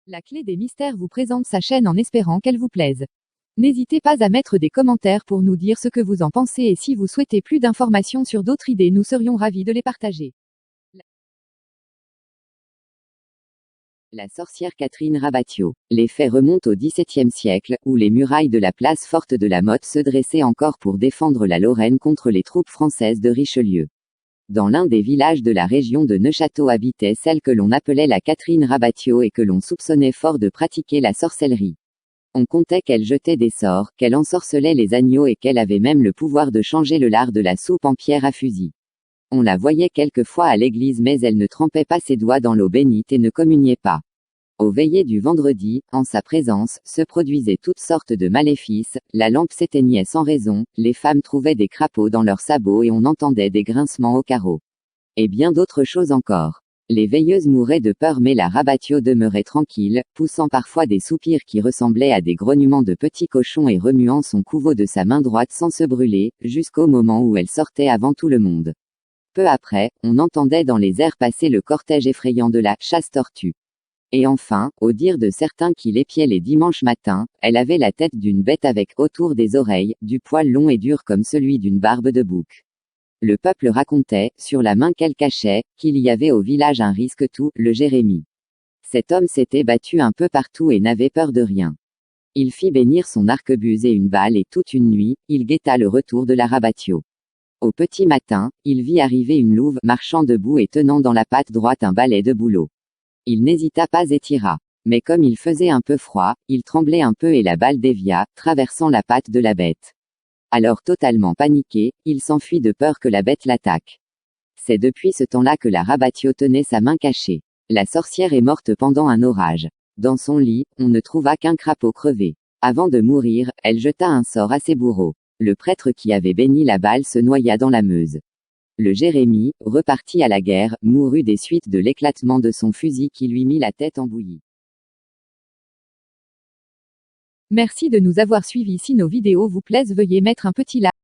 La Clé des Mystères vous présente sa chaîne en espérant qu'elle vous plaise. N'hésitez pas à mettre des commentaires pour nous dire ce que vous en pensez et si vous souhaitez plus d'informations sur d'autres idées, nous serions ravis de les partager. La sorcière Catherine Rabatio. Les faits remontent au XVIIe siècle, où les murailles de la place forte de la Motte se dressaient encore pour défendre la Lorraine contre les troupes françaises de Richelieu. Dans l'un des villages de la région de Neufchâteau habitait celle que l'on appelait la Catherine Rabatio et que l'on soupçonnait fort de pratiquer la sorcellerie. On contait qu'elle jetait des sorts, qu'elle ensorcelait les agneaux et qu'elle avait même le pouvoir de changer le lard de la soupe en pierre à fusil. On la voyait quelquefois à l'église mais elle ne trempait pas ses doigts dans l'eau bénite et ne communiait pas. Aux veillées du vendredi, en sa présence, se produisaient toutes sortes de maléfices, la lampe s'éteignait sans raison, les femmes trouvaient des crapauds dans leurs sabots et on entendait des grincements aux carreaux. Et bien d'autres choses encore. Les veilleuses mouraient de peur mais la Rabatio demeurait tranquille, poussant parfois des soupirs qui ressemblaient à des grognements de petits cochons et remuant son couveau de sa main droite sans se brûler, jusqu'au moment où elle sortait avant tout le monde. Peu après, on entendait dans les airs passer le cortège effrayant de la chasse-tortue. Et enfin, au dire de certains qui l'épiaient les dimanches matins, elle avait la tête d'une bête avec autour des oreilles, du poil long et dur comme celui d'une barbe de bouc. Le peuple racontait, sur la main qu'elle cachait, qu'il y avait au village un risque-tout, le Jérémie. Cet homme s'était battu un peu partout et n'avait peur de rien. Il fit bénir son arquebuse et une balle et toute une nuit, il guetta le retour de la Rabatio. Au petit matin, il vit arriver une louve marchant debout et tenant dans la patte droite un balai de bouleau. Il n'hésita pas et tira. Mais comme il faisait un peu froid, il tremblait un peu et la balle dévia, traversant la patte de la bête. Alors totalement paniqué, il s'enfuit de peur que la bête l'attaque. C'est depuis ce temps-là que la Rabatio tenait sa main cachée. La sorcière est morte pendant un orage. Dans son lit, on ne trouva qu'un crapaud crevé. Avant de mourir, elle jeta un sort à ses bourreaux. Le prêtre qui avait béni la balle se noya dans la Meuse. Le Jérémie, reparti à la guerre, mourut des suites de l'éclatement de son fusil qui lui mit la tête en bouillie. Merci de nous avoir suivis. Si nos vidéos vous plaisent, veuillez mettre un petit like.